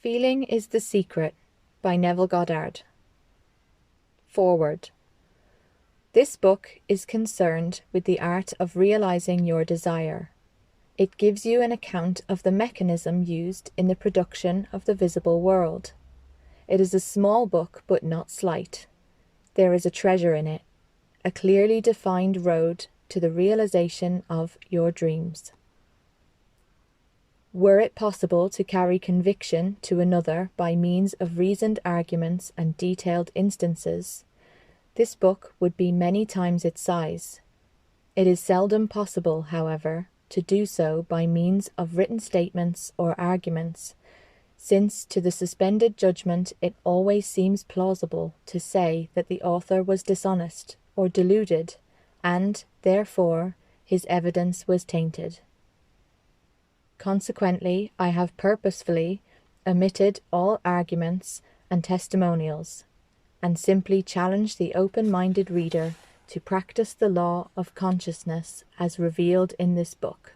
Feeling is the Secret by Neville Goddard. Forward. This book is concerned with the art of realizing your desire. It gives you an account of the mechanism used in the production of the visible world. It is a small book, but not slight. There is a treasure in it, a clearly defined road to the realization of your dreams. Were it possible to carry conviction to another by means of reasoned arguments and detailed instances, this book would be many times its size. It is seldom possible, however, to do so by means of written statements or arguments, since to the suspended judgment it always seems plausible to say that the author was dishonest or deluded, and, therefore, his evidence was tainted. Consequently, I have purposefully omitted all arguments and testimonials, and simply challenge the open-minded reader to practice the law of consciousness as revealed in this book.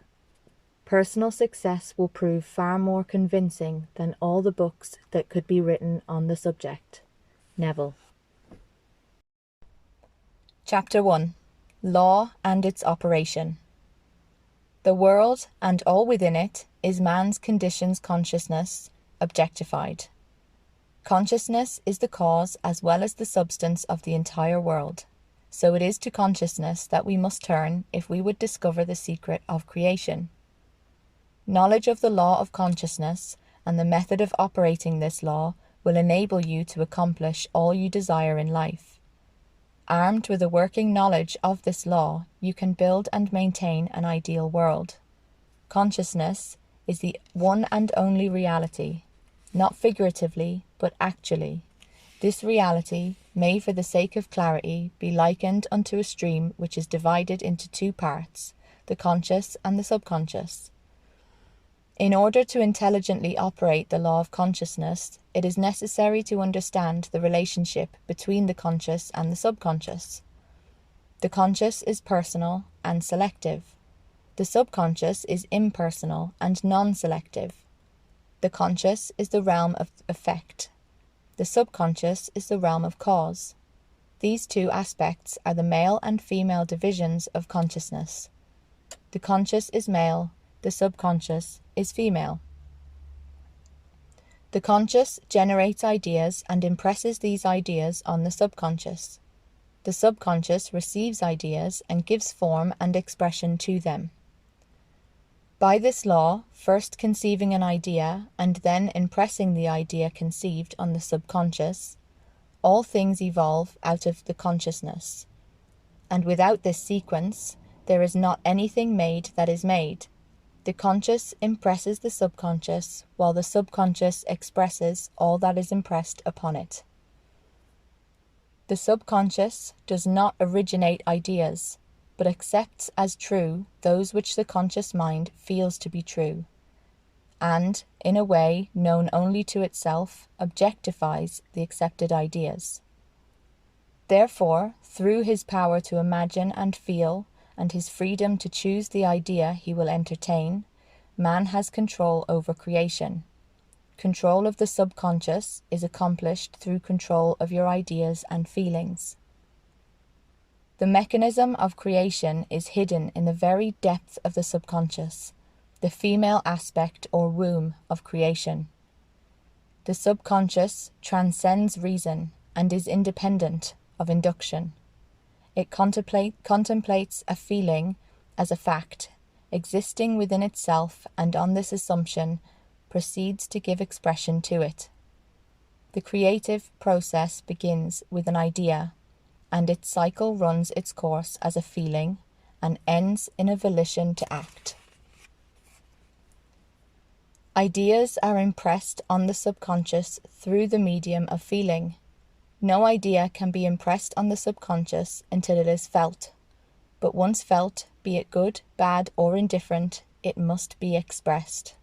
Personal success will prove far more convincing than all the books that could be written on the subject. Neville. Chapter 1. Law and its Operation. The world, and all within it, is man's conditions consciousness, objectified. Consciousness is the cause as well as the substance of the entire world. So it is to consciousness that we must turn if we would discover the secret of creation. Knowledge of the law of consciousness and the method of operating this law will enable you to accomplish all you desire in life. Armed with a working knowledge of this law, you can build and maintain an ideal world. Consciousness is the one and only reality, not figuratively, but actually. This reality may, for the sake of clarity, be likened unto a stream which is divided into two parts, the conscious and the subconscious. In order to intelligently operate the law of consciousness, it is necessary to understand the relationship between the conscious and the subconscious. The conscious is personal and selective. The subconscious is impersonal and non-selective. The conscious is the realm of effect. The subconscious is the realm of cause. These two aspects are the male and female divisions of consciousness. The conscious is male, the subconscious is female. The conscious generates ideas and impresses these ideas on the subconscious. The subconscious receives ideas and gives form and expression to them. By this law, first conceiving an idea and then impressing the idea conceived on the subconscious, all things evolve out of the consciousness. And without this sequence, there is not anything made that is made. The conscious impresses the subconscious, while the subconscious expresses all that is impressed upon it. The subconscious does not originate ideas, but accepts as true those which the conscious mind feels to be true, and, in a way known only to itself, objectifies the accepted ideas. Therefore, through his power to imagine and feel, and his freedom to choose the idea he will entertain, man has control over creation. Control of the subconscious is accomplished through control of your ideas and feelings. The mechanism of creation is hidden in the very depth of the subconscious, the female aspect or womb of creation. The subconscious transcends reason and is independent of induction. It contemplates a feeling as a fact, existing within itself, and on this assumption proceeds to give expression to it. The creative process begins with an idea, and its cycle runs its course as a feeling and ends in a volition to act. Ideas are impressed on the subconscious through the medium of feeling. No idea can be impressed on the subconscious until it is felt. But once felt, be it good, bad, or indifferent, it must be expressed.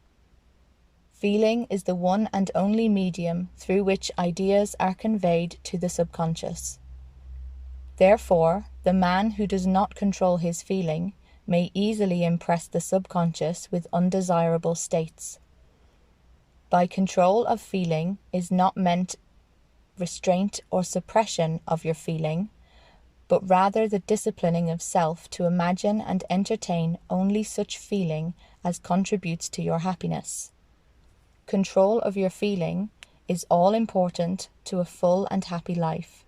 Feeling is the one and only medium through which ideas are conveyed to the subconscious. Therefore, the man who does not control his feeling may easily impress the subconscious with undesirable states. By control of feeling is not meant restraint or suppression of your feeling, but rather the disciplining of self to imagine and entertain only such feeling as contributes to your happiness. Control of your feeling is all important to a full and happy life.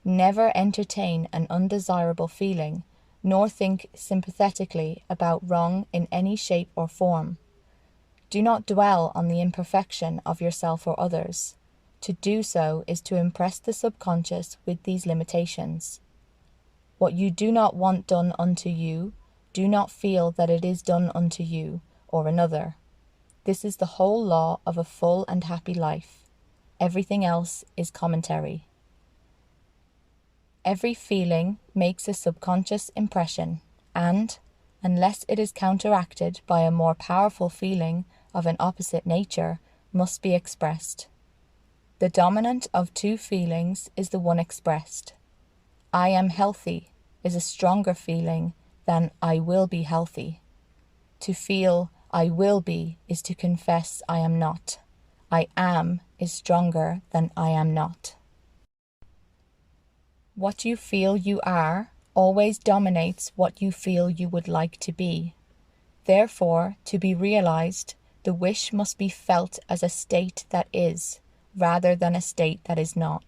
Never entertain an undesirable feeling, nor think sympathetically about wrong in any shape or form. Do not dwell on the imperfection of yourself or others. To do so is to impress the subconscious with these limitations. What you do not want done unto you, do not feel that it is done unto you or another. This is the whole law of a full and happy life. Everything else is commentary. Every feeling makes a subconscious impression, and, unless it is counteracted by a more powerful feeling of an opposite nature, must be expressed. The dominant of two feelings is the one expressed. I am healthy is a stronger feeling than I will be healthy. To feel I will be is to confess I am not. I am is stronger than I am not. What you feel you are always dominates what you feel you would like to be. Therefore, to be realized, the wish must be felt as a state that is, rather than a state that is not.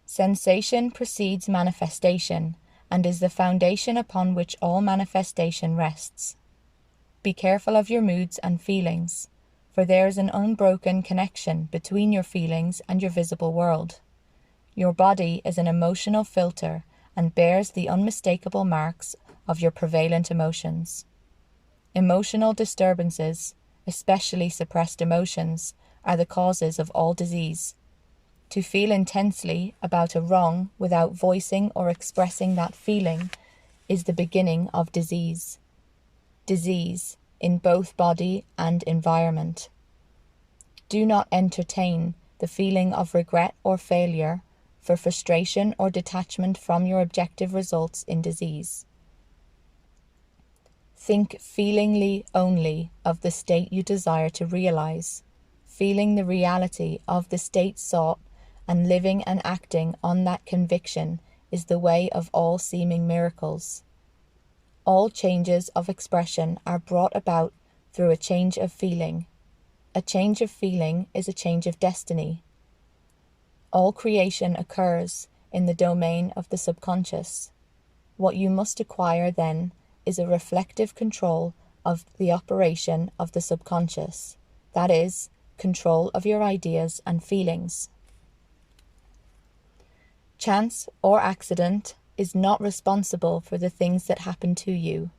Sensation precedes manifestation, and is the foundation upon which all manifestation rests. Be careful of your moods and feelings, for there is an unbroken connection between your feelings and your visible world. Your body is an emotional filter and bears the unmistakable marks of your prevalent emotions. Emotional disturbances, especially suppressed emotions, are the causes of all disease. To feel intensely about a wrong without voicing or expressing that feeling is the beginning of disease. Disease in both body and environment. Do not entertain the feeling of regret or failure for frustration or detachment from your objective results in disease. Think feelingly only of the state you desire to realize, feeling the reality of the state sought, and living and acting on that conviction is the way of all seeming miracles. All changes of expression are brought about through a change of feeling. A change of feeling is a change of destiny. All creation occurs in the domain of the subconscious. What you must acquire then is a reflective control of the operation of the subconscious, that is, control of your ideas and feelings. Chance or accident is not responsible for the things that happen to you,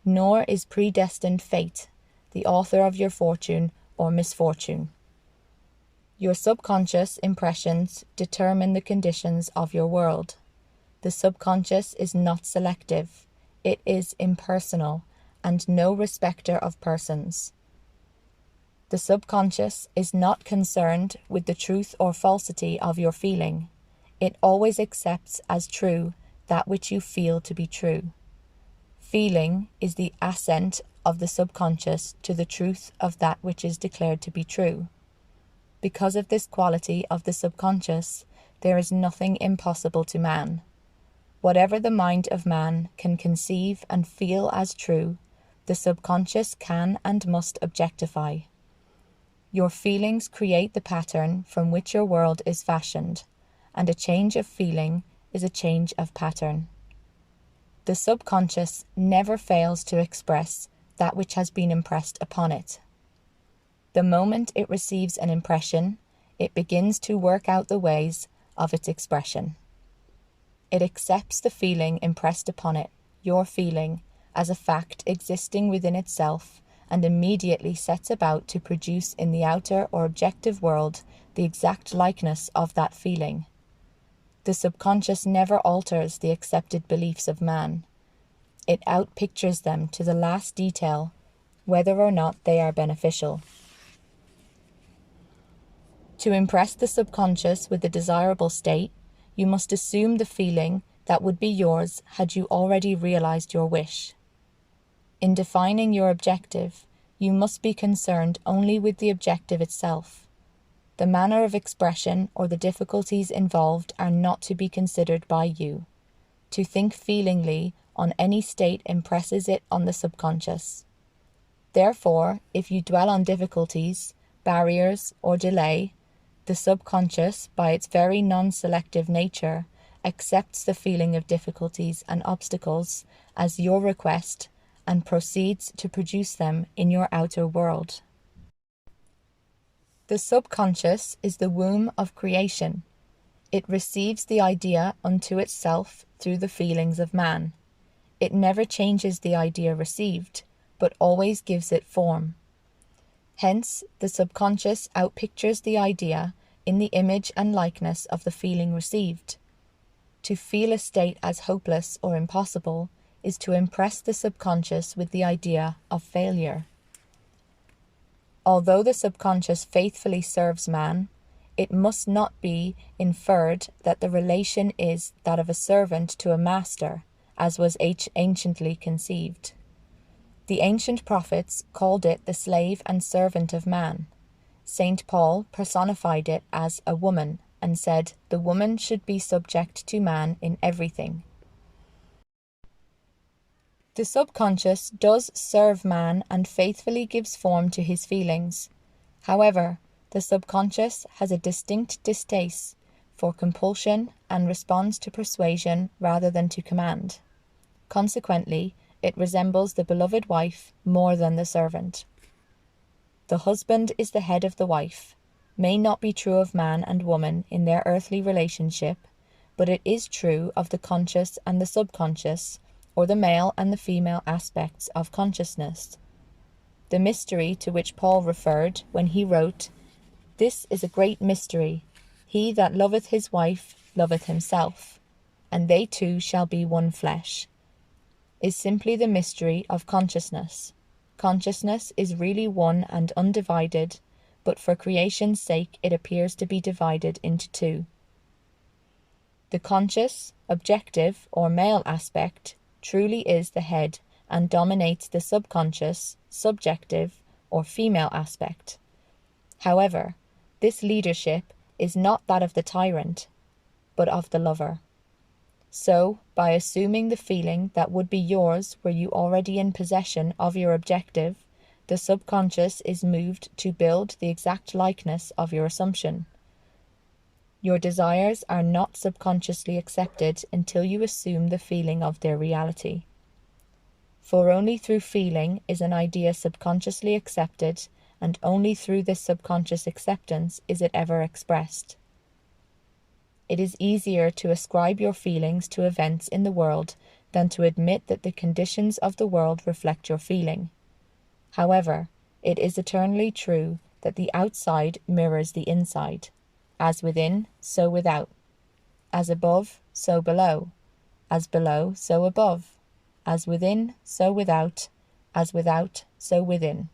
nor is predestined fate the author of your fortune or misfortune. Your subconscious impressions determine the conditions of your world. The subconscious is not selective, it is impersonal, and no respecter of persons. The subconscious is not concerned with the truth or falsity of your feeling. It always accepts as true that which you feel to be true. Feeling is the assent of the subconscious to the truth of that which is declared to be true. Because of this quality of the subconscious, there is nothing impossible to man. Whatever the mind of man can conceive and feel as true, the subconscious can and must objectify. Your feelings create the pattern from which your world is fashioned, and a change of feeling is a change of pattern. The subconscious never fails to express that which has been impressed upon it. The moment it receives an impression, it begins to work out the ways of its expression. It accepts the feeling impressed upon it, your feeling, as a fact existing within itself, and immediately sets about to produce in the outer or objective world the exact likeness of that feeling. The subconscious never alters the accepted beliefs of man. It outpictures them to the last detail, whether or not they are beneficial. To impress the subconscious with a desirable state, you must assume the feeling that would be yours had you already realized your wish. In defining your objective, You must be concerned only with the objective itself. The manner of expression or the difficulties involved are not to be considered by you. To think feelingly on any state impresses it on the subconscious. Therefore, if you dwell on difficulties, barriers, or delay, the subconscious, by its very non-selective nature, accepts the feeling of difficulties and obstacles as your request and proceeds to produce them in your outer world. The subconscious is the womb of creation. It receives the idea unto itself through the feelings of man. It never changes the idea received, but always gives it form. Hence, the subconscious outpictures the idea in the image and likeness of the feeling received. To feel a state as hopeless or impossible is to impress the subconscious with the idea of failure. Although the subconscious faithfully serves man, it must not be inferred that the relation is that of a servant to a master, as was anciently conceived. The ancient prophets called it the slave and servant of man. Saint Paul personified it as a woman and said the woman should be subject to man in everything. The subconscious does serve man and faithfully gives form to his feelings. However, the subconscious has a distinct distaste for compulsion and responds to persuasion rather than to command. Consequently, it resembles the beloved wife more than the servant. The husband is the head of the wife, may not be true of man and woman in their earthly relationship, but it is true of the conscious and the subconscious, or the male and the female aspects of consciousness. The mystery to which Paul referred when he wrote, "This is a great mystery. He that loveth his wife loveth himself, and they two shall be one flesh," is simply the mystery of consciousness. Consciousness is really one and undivided, but for creation's sake it appears to be divided into two. The conscious, objective, or male aspect truly is the head and dominates the subconscious, subjective, or female aspect. However, this leadership is not that of the tyrant, but of the lover. So, by assuming the feeling that would be yours were you already in possession of your objective, the subconscious is moved to build the exact likeness of your assumption. Your desires are not subconsciously accepted until you assume the feeling of their reality. For only through feeling is an idea subconsciously accepted, and only through this subconscious acceptance is it ever expressed. It is easier to ascribe your feelings to events in the world than to admit that the conditions of the world reflect your feeling. However, it is eternally true that the outside mirrors the inside. As within, so without. As above, so below. As below, so above. As within, so without. As without, so within.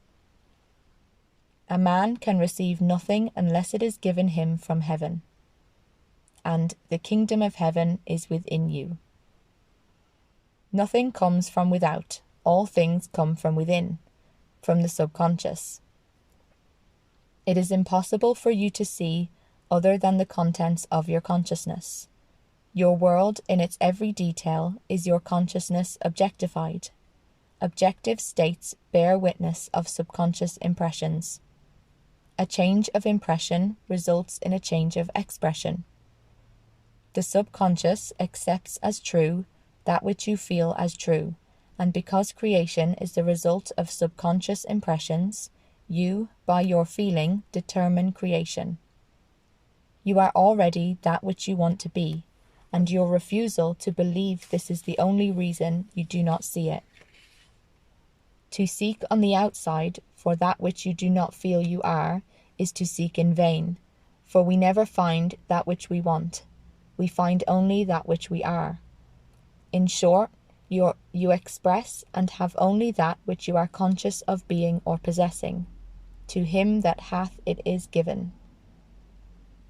A man can receive nothing unless it is given him from heaven. And the kingdom of heaven is within you. Nothing comes from without. All things come from within, from the subconscious. It is impossible for you to see other than the contents of your consciousness. Your world in its every detail is your consciousness objectified. Objective states bear witness of subconscious impressions. A change of impression results in a change of expression. The subconscious accepts as true that which you feel as true, and because creation is the result of subconscious impressions, you, by your feeling, determine creation. You are already that which you want to be, and your refusal to believe this is the only reason you do not see it. To seek on the outside for that which you do not feel you are is to seek in vain, for we never find that which we want. We find only that which we are. In short, you express and have only that which you are conscious of being or possessing. To him that hath it is given.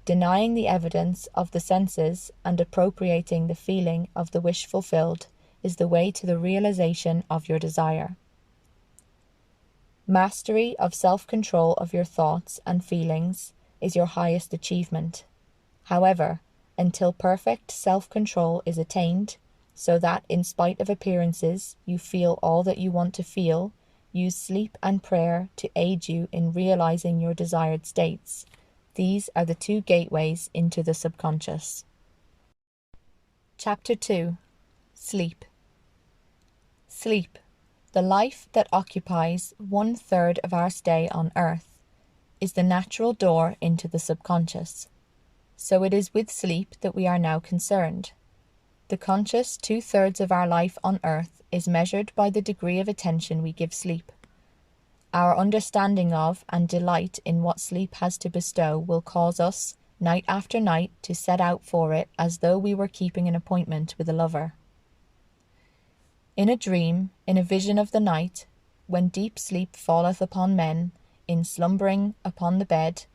Denying the evidence of the senses and appropriating the feeling of the wish fulfilled is the way to the realization of your desire. Mastery of self-control of your thoughts and feelings is your highest achievement. However, until perfect self-control is attained, so that in spite of appearances you feel all that you want to feel, use sleep and prayer to aid you in realizing your desired states. These are the two gateways into the subconscious. Chapter 2. Sleep. Sleep, the life that occupies 1/3 of our stay on earth, is the natural door into the subconscious. So it is with sleep that we are now concerned. The conscious 2/3 of our life on earth is measured by the degree of attention we give sleep. Our understanding of and delight in what sleep has to bestow will cause us, night after night, to set out for it as though we were keeping an appointment with a lover. In a dream, in a vision of the night, when deep sleep falleth upon men, in slumbering upon the bed,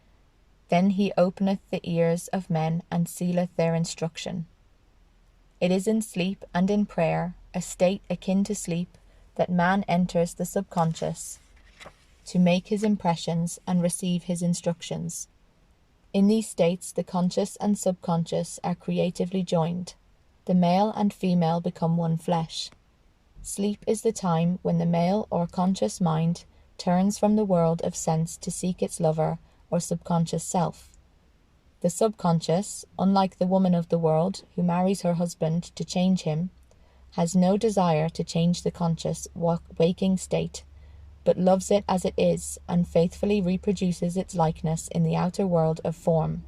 then he openeth the ears of men and sealeth their instruction. It is in sleep and in prayer, a state akin to sleep, that man enters the subconscious to make his impressions and receive his instructions. In these states, the conscious and subconscious are creatively joined. The male and female become one flesh. Sleep is the time when the male or conscious mind turns from the world of sense to seek its lover or subconscious self. The subconscious, unlike the woman of the world who marries her husband to change him, has no desire to change the conscious waking state, but loves it as it is and faithfully reproduces its likeness in the outer world of form.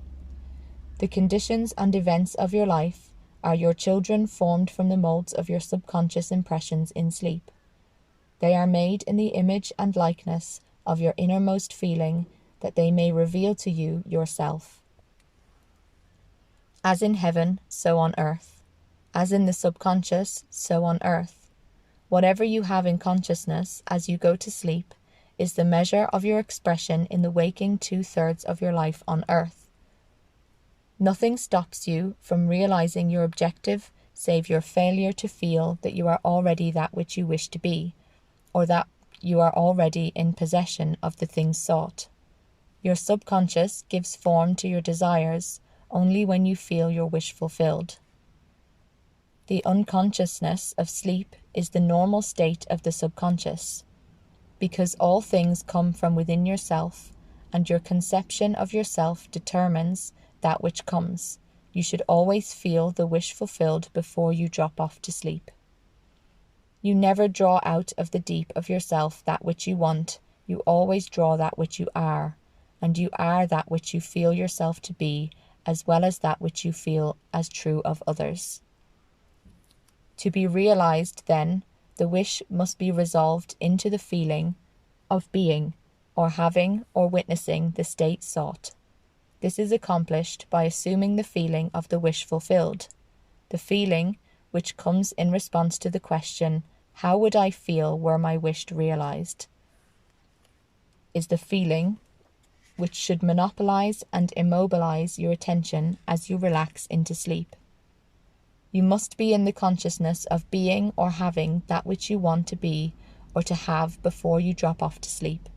The conditions and events of your life are your children formed from the molds of your subconscious impressions in sleep. They are made in the image and likeness of your innermost feeling, that they may reveal to you yourself. As in heaven, so on earth. As in the subconscious, so on earth. Whatever you have in consciousness as you go to sleep is the measure of your expression in the waking 2/3 of your life on earth. Nothing stops you from realizing your objective save your failure to feel that you are already that which you wish to be, or that you are already in possession of the things sought. Your subconscious gives form to your desires only when you feel your wish fulfilled. The unconsciousness of sleep is the normal state of the subconscious. Because all things come from within yourself, and your conception of yourself determines that which comes, you should always feel the wish fulfilled before you drop off to sleep. You never draw out of the deep of yourself that which you want, you always draw that which you are, and you are that which you feel yourself to be, as well as that which you feel as true of others. To be realized, then, the wish must be resolved into the feeling of being, or having, or witnessing the state sought. This is accomplished by assuming the feeling of the wish fulfilled. The feeling, which comes in response to the question, "How would I feel were my wish realized?" is the feeling which should monopolize and immobilize your attention as you relax into sleep. You must be in the consciousness of being or having that which you want to be or to have before you drop off to sleep.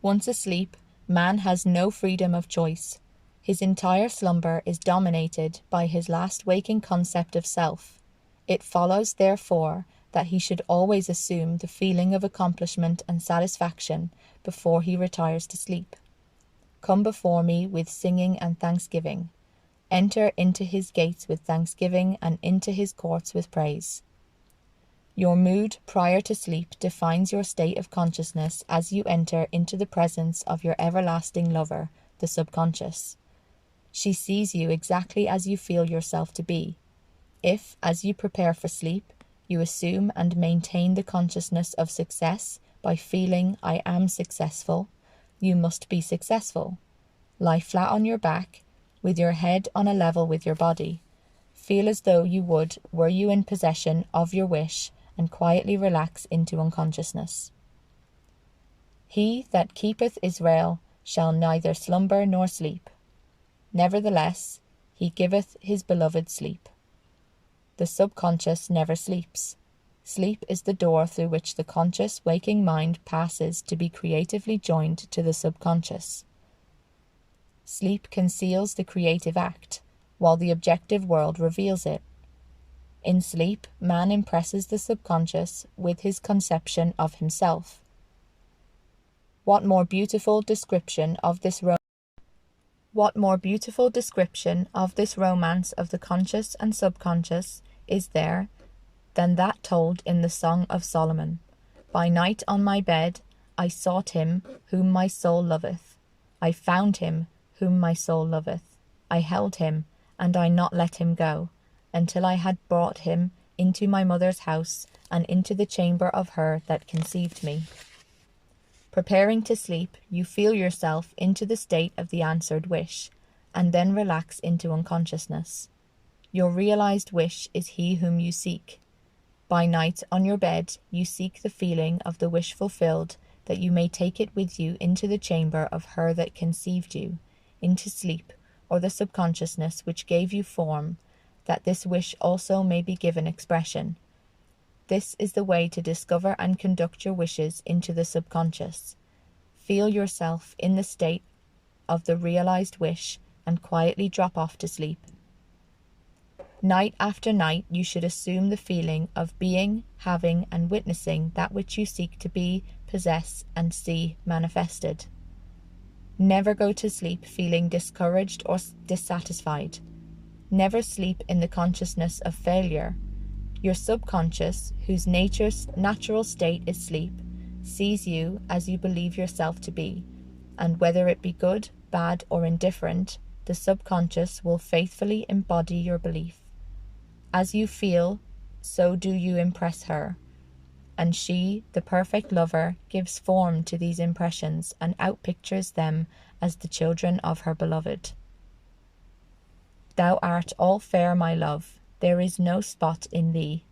Once asleep, man has no freedom of choice. His entire slumber is dominated by his last waking concept of self. It follows, therefore, that he should always assume the feeling of accomplishment and satisfaction before he retires to sleep. Come before me with singing and thanksgiving. Enter into his gates with thanksgiving and into his courts with praise. Your mood prior to sleep defines your state of consciousness as you enter into the presence of your everlasting lover, the subconscious. She sees you exactly as you feel yourself to be. If, as you prepare for sleep, you assume and maintain the consciousness of success by feeling "I am successful," you must be successful. Lie flat on your back, with your head on a level with your body. Feel as though you would were you in possession of your wish, and quietly relax into unconsciousness. He that keepeth Israel shall neither slumber nor sleep. Nevertheless, he giveth his beloved sleep. The subconscious never sleeps. Sleep is the door through which the conscious waking mind passes to be creatively joined to the subconscious. Sleep conceals the creative act, while the objective world reveals it. In sleep, man impresses the subconscious with his conception of himself. What more beautiful description of this romance of the conscious and subconscious is there than that told in the Song of Solomon? By night on my bed I sought him whom my soul loveth. I found him whom my soul loveth. I held him, and I not let him go, until I had brought him into my mother's house, and into the chamber of her that conceived me. Preparing to sleep, you feel yourself into the state of the answered wish, and then relax into unconsciousness. Your realized wish is he whom you seek. By night on your bed, you seek the feeling of the wish fulfilled, that you may take it with you into the chamber of her that conceived you, into sleep, or the subconsciousness which gave you form, that this wish also may be given expression. This is the way to discover and conduct your wishes into the subconscious. Feel yourself in the state of the realized wish, and quietly drop off to sleep. Night after night you should assume the feeling of being, having, and witnessing that which you seek to be, possess, and see manifested. Never go to sleep feeling discouraged or dissatisfied. Never sleep in the consciousness of failure. Your subconscious, whose natural state is sleep, sees you as you believe yourself to be, and whether it be good, bad, or indifferent, the subconscious will faithfully embody your belief. As you feel, so do you impress her, and she, the perfect lover, gives form to these impressions and outpictures them as the children of her beloved. Thou art all fair, my love, there is no spot in thee,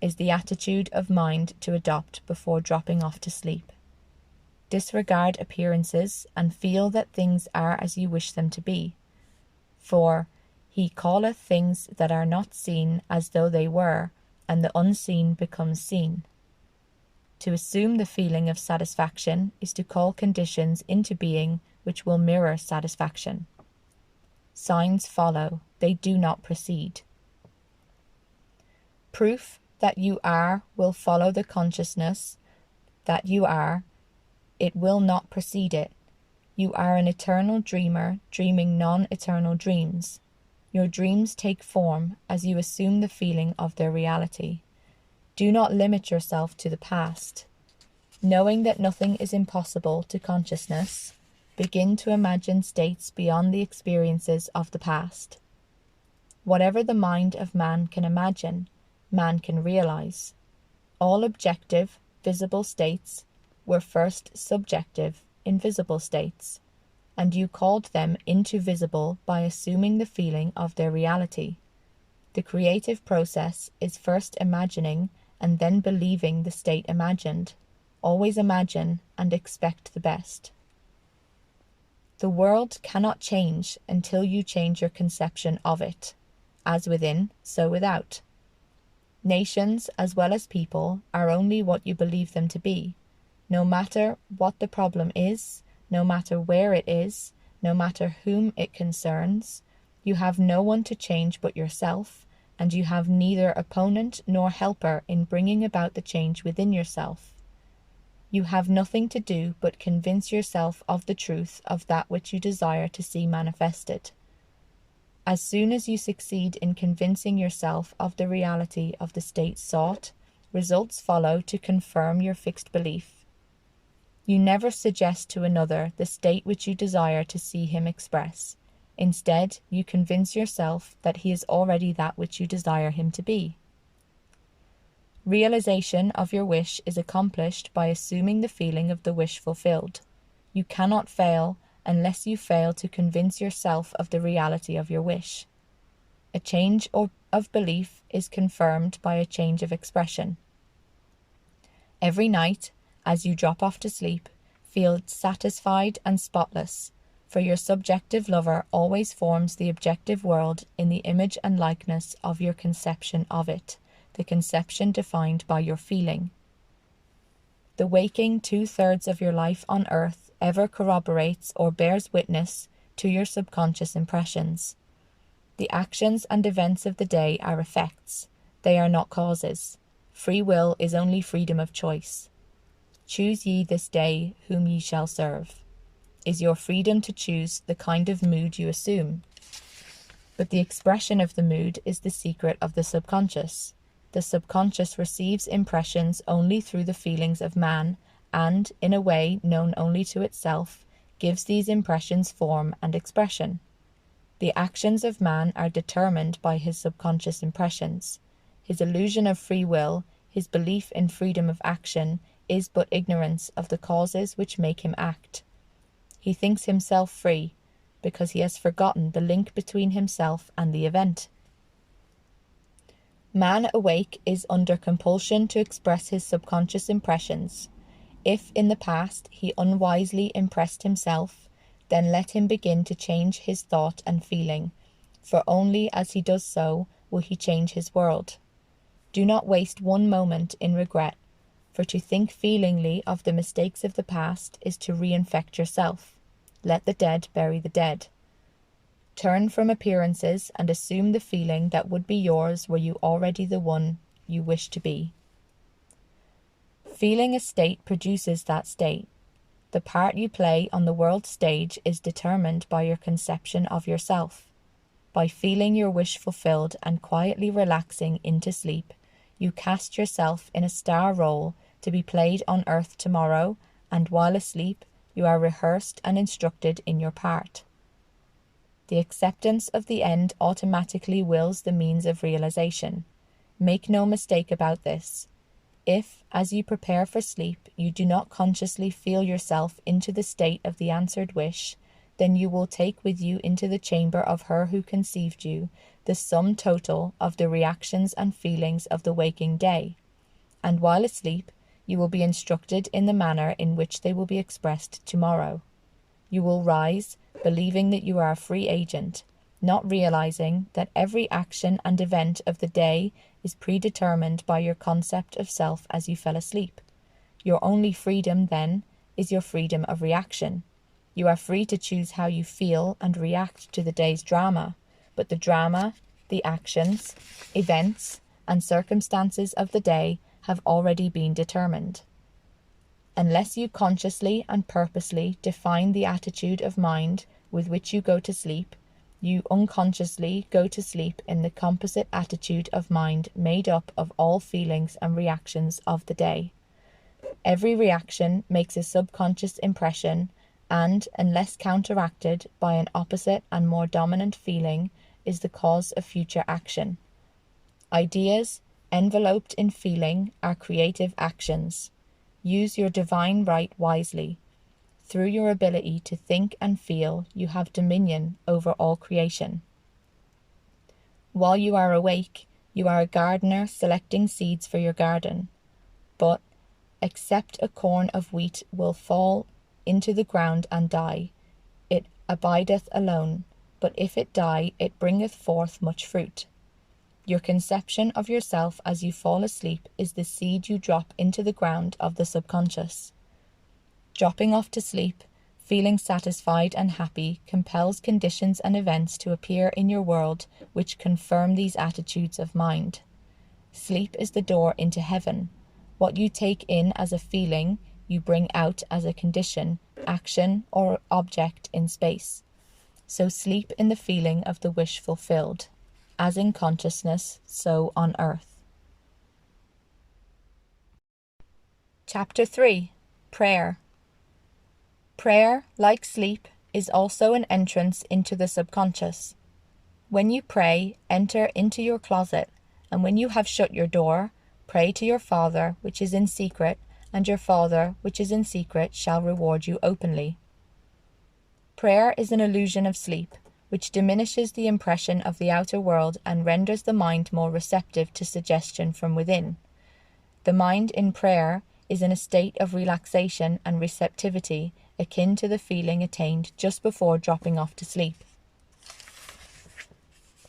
is the attitude of mind to adopt before dropping off to sleep. Disregard appearances and feel that things are as you wish them to be. For he calleth things that are not seen as though they were, and the unseen becomes seen. To assume the feeling of satisfaction is to call conditions into being which will mirror satisfaction. Signs follow, they do not precede. Proof that you are will follow the consciousness that you are, it will not precede it. You are an eternal dreamer, dreaming non-eternal dreams. Your dreams take form as you assume the feeling of their reality. Do not limit yourself to the past. Knowing that nothing is impossible to consciousness, begin to imagine states beyond the experiences of the past. Whatever the mind of man can imagine, man can realize. All objective, visible states were first subjective, invisible states, and you called them into visible by assuming the feeling of their reality. The creative process is first imagining and then believing the state imagined. Always imagine and expect the best. The world cannot change until you change your conception of it, as within, so without. Nations, as well as people, are only what you believe them to be. No matter what the problem is, no matter where it is, no matter whom it concerns, you have no one to change but yourself, and you have neither opponent nor helper in bringing about the change within yourself. You have nothing to do but convince yourself of the truth of that which you desire to see manifested. As soon as you succeed in convincing yourself of the reality of the state sought, results follow to confirm your fixed belief. You never suggest to another the state which you desire to see him express. Instead, you convince yourself that he is already that which you desire him to be. Realization of your wish is accomplished by assuming the feeling of the wish fulfilled. You cannot fail unless you fail to convince yourself of the reality of your wish. A change of belief is confirmed by a change of expression. Every night, as you drop off to sleep, feel satisfied and spotless, for your subjective lover always forms the objective world in the image and likeness of your conception of it, the conception defined by your feeling. The waking 2/3 of your life on earth ever corroborates or bears witness to your subconscious impressions. The actions and events of the day are effects. They are not causes. Free will is only freedom of choice. Choose ye this day whom ye shall serve, is your freedom to choose the kind of mood you assume. But the expression of the mood is the secret of the subconscious. The subconscious receives impressions only through the feelings of man and, in a way known only to itself, gives these impressions form and expression. The actions of man are determined by his subconscious impressions. His illusion of free will, his belief in freedom of action, is but ignorance of the causes which make him act. He thinks himself free, because he has forgotten the link between himself and the event. Man awake is under compulsion to express his subconscious impressions. If in the past he unwisely impressed himself, then let him begin to change his thought and feeling, for only as he does so will he change his world. Do not waste one moment in regret, for to think feelingly of the mistakes of the past is to reinfect yourself. Let the dead bury the dead. Turn from appearances and assume the feeling that would be yours were you already the one you wish to be. Feeling a state produces that state. The part you play on the world stage is determined by your conception of yourself. By feeling your wish fulfilled and quietly relaxing into sleep, you cast yourself in a star role to be played on earth tomorrow, and while asleep, you are rehearsed and instructed in your part. The acceptance of the end automatically wills the means of realization. Make no mistake about this. If, as you prepare for sleep, you do not consciously feel yourself into the state of the answered wish, then you will take with you into the chamber of her who conceived you the sum total of the reactions and feelings of the waking day, and while asleep, you will be instructed in the manner in which they will be expressed tomorrow. You will rise, believing that you are a free agent, not realizing that every action and event of the day is predetermined by your concept of self as you fell asleep. Your only freedom, then, is your freedom of reaction. You are free to choose how you feel and react to the day's drama, but the drama, the actions, events, and circumstances of the day have already been determined. Unless you consciously and purposely define the attitude of mind with which you go to sleep, you unconsciously go to sleep in the composite attitude of mind made up of all feelings and reactions of the day. Every reaction makes a subconscious impression and, unless counteracted by an opposite and more dominant feeling, is the cause of future action. Ideas, enveloped in feeling, are creative actions. Use your divine right wisely. Through your ability to think and feel, you have dominion over all creation. While you are awake, you are a gardener selecting seeds for your garden. But, except a corn of wheat will fall into the ground and die, it abideth alone, but if it die, it bringeth forth much fruit. Your conception of yourself as you fall asleep is the seed you drop into the ground of the subconscious. Dropping off to sleep, feeling satisfied and happy, compels conditions and events to appear in your world which confirm these attitudes of mind. Sleep is the door into heaven. What you take in as a feeling, you bring out as a condition, action, or object in space. So sleep in the feeling of the wish fulfilled. As in consciousness, so on earth. Chapter 3. Prayer. Prayer, like sleep, is also an entrance into the subconscious. When you pray, enter into your closet, and when you have shut your door, pray to your Father which is in secret, and your Father which is in secret shall reward you openly. Prayer is an illusion of sleep, which diminishes the impression of the outer world and renders the mind more receptive to suggestion from within. The mind in prayer is in a state of relaxation and receptivity akin to the feeling attained just before dropping off to sleep.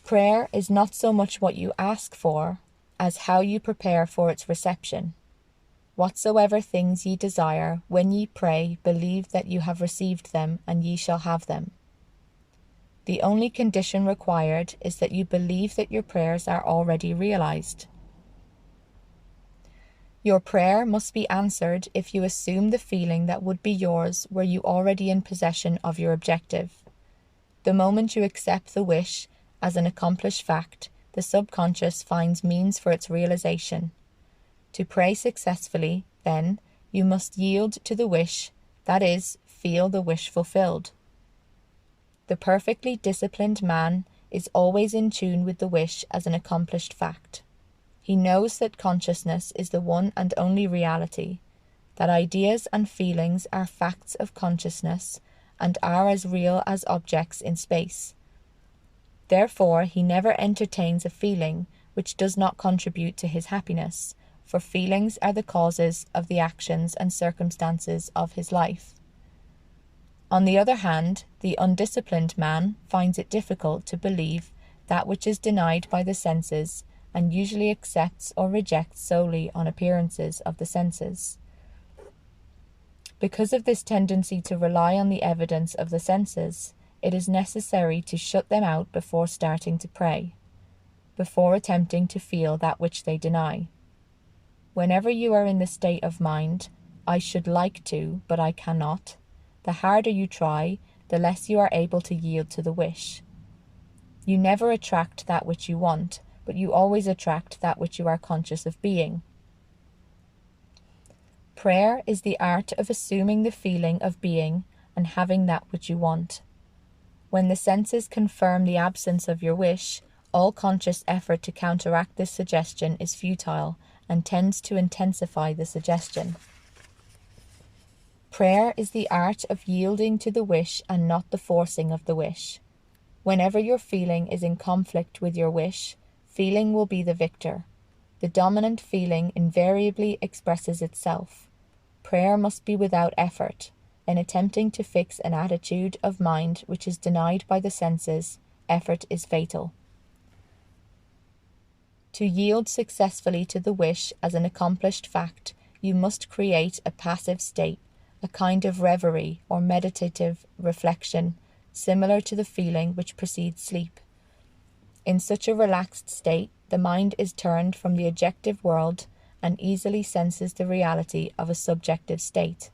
Prayer is not so much what you ask for as how you prepare for its reception. Whatsoever things ye desire, when ye pray, believe that you have received them, and ye shall have them. The only condition required is that you believe that your prayers are already realized. Your prayer must be answered if you assume the feeling that would be yours were you already in possession of your objective. The moment you accept the wish as an accomplished fact, the subconscious finds means for its realization. To pray successfully, then, you must yield to the wish, that is, feel the wish fulfilled. The perfectly disciplined man is always in tune with the wish as an accomplished fact. He knows that consciousness is the one and only reality, that ideas and feelings are facts of consciousness and are as real as objects in space. Therefore, he never entertains a feeling which does not contribute to his happiness, for feelings are the causes of the actions and circumstances of his life. On the other hand, the undisciplined man finds it difficult to believe that which is denied by the senses, and usually accepts or rejects solely on appearances of the senses. Because of this tendency to rely on the evidence of the senses, it is necessary to shut them out before starting to pray, before attempting to feel that which they deny. Whenever you are in the state of mind, I should like to, but I cannot, the harder you try, the less you are able to yield to the wish. You never attract that which you want, but you always attract that which you are conscious of being. Prayer is the art of assuming the feeling of being and having that which you want. When the senses confirm the absence of your wish, all conscious effort to counteract this suggestion is futile and tends to intensify the suggestion. Prayer is the art of yielding to the wish and not the forcing of the wish. Whenever your feeling is in conflict with your wish, feeling will be the victor. The dominant feeling invariably expresses itself. Prayer must be without effort. In attempting to fix an attitude of mind which is denied by the senses, effort is fatal. To yield successfully to the wish as an accomplished fact, you must create a passive state, a kind of reverie or meditative reflection, similar to the feeling which precedes sleep. In such a relaxed state, the mind is turned from the objective world and easily senses the reality of a subjective state.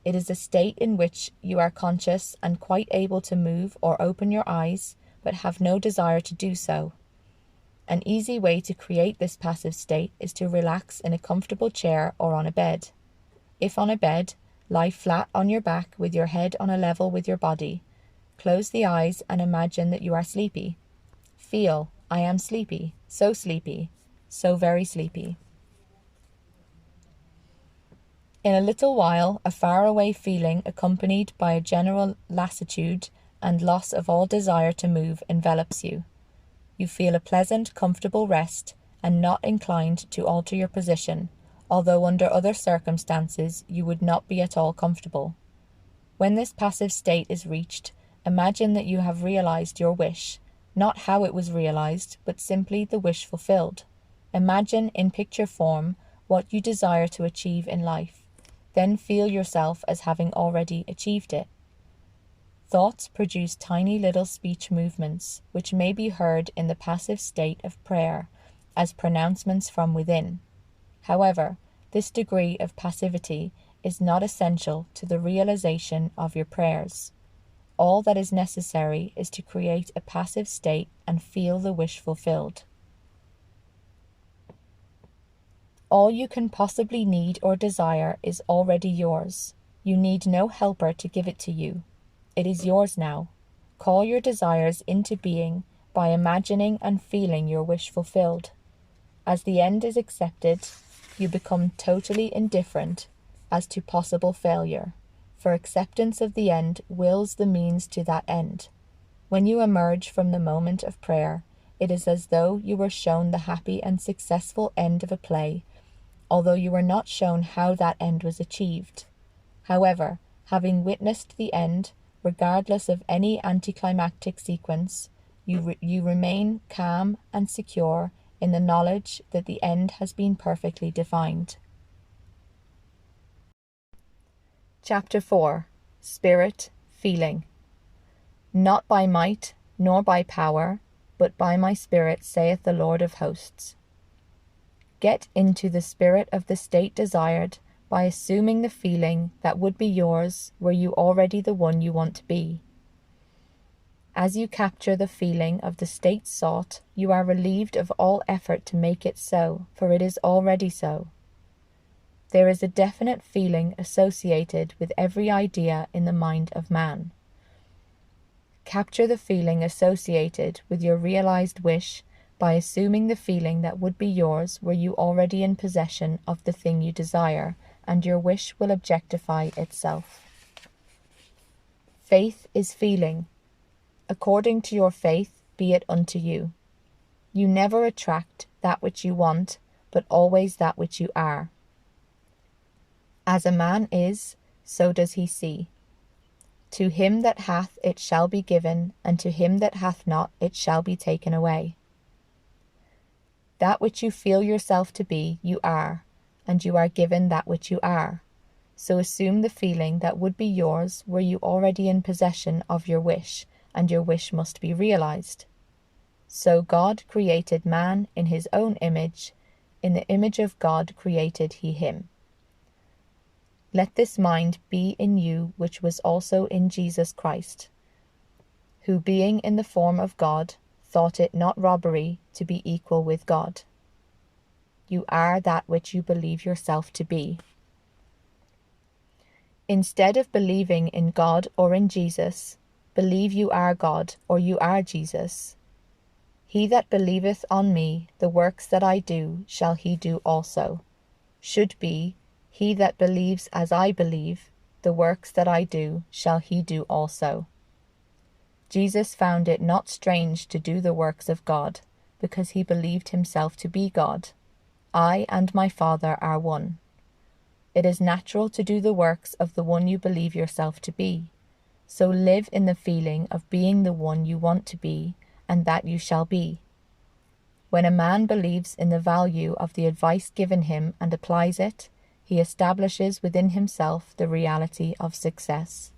It is a state in which you are conscious and quite able to move or open your eyes, but have no desire to do so. An easy way to create this passive state is to relax in a comfortable chair or on a bed. If on a bed, lie flat on your back with your head on a level with your body. Close the eyes and imagine that you are sleepy. Feel, I am sleepy, so very sleepy. In a little while, a faraway feeling accompanied by a general lassitude and loss of all desire to move envelops you. You feel a pleasant, comfortable rest and not inclined to alter your position, although under other circumstances you would not be at all comfortable. When this passive state is reached, imagine that you have realized your wish, not how it was realized, but simply the wish fulfilled. Imagine in picture form what you desire to achieve in life. Then feel yourself as having already achieved it. Thoughts produce tiny little speech movements, which may be heard in the passive state of prayer as pronouncements from within. However, this degree of passivity is not essential to the realization of your prayers. All that is necessary is to create a passive state and feel the wish fulfilled. All you can possibly need or desire is already yours. You need no helper to give it to you. It is yours now. Call your desires into being by imagining and feeling your wish fulfilled. As the end is accepted, you become totally indifferent as to possible failure, for acceptance of the end wills the means to that end. When you emerge from the moment of prayer, it is as though you were shown the happy and successful end of a play, although you were not shown how that end was achieved. However, having witnessed the end, regardless of any anticlimactic sequence, you remain calm and secure in the knowledge that the end has been perfectly defined. Chapter 4. Spirit, Feeling. Not by might, nor by power, but by my Spirit, saith the Lord of hosts. Get into the spirit of the state desired by assuming the feeling that would be yours were you already the one you want to be. As you capture the feeling of the state sought, you are relieved of all effort to make it so, for it is already so. There is a definite feeling associated with every idea in the mind of man. Capture the feeling associated with your realized wish by assuming the feeling that would be yours were you already in possession of the thing you desire, and your wish will objectify itself. Faith is feeling. According to your faith, be it unto you. You never attract that which you want, but always that which you are. As a man is, so does he see. To him that hath it shall be given, and to him that hath not it shall be taken away. That which you feel yourself to be, you are, and you are given that which you are. So assume the feeling that would be yours were you already in possession of your wish, and your wish must be realized. So God created man in his own image, in the image of God created he him. Let this mind be in you which was also in Jesus Christ, who being in the form of God, thought it not robbery to be equal with God. You are that which you believe yourself to be. Instead of believing in God or in Jesus, believe you are God or you are Jesus. He that believeth on me, the works that I do, shall he do also. Should be, he that believes as I believe, the works that I do, shall he do also. Jesus found it not strange to do the works of God, because he believed himself to be God. I and my Father are one. It is natural to do the works of the one you believe yourself to be. So live in the feeling of being the one you want to be, and that you shall be. When a man believes in the value of the advice given him and applies it, he establishes within himself the reality of success.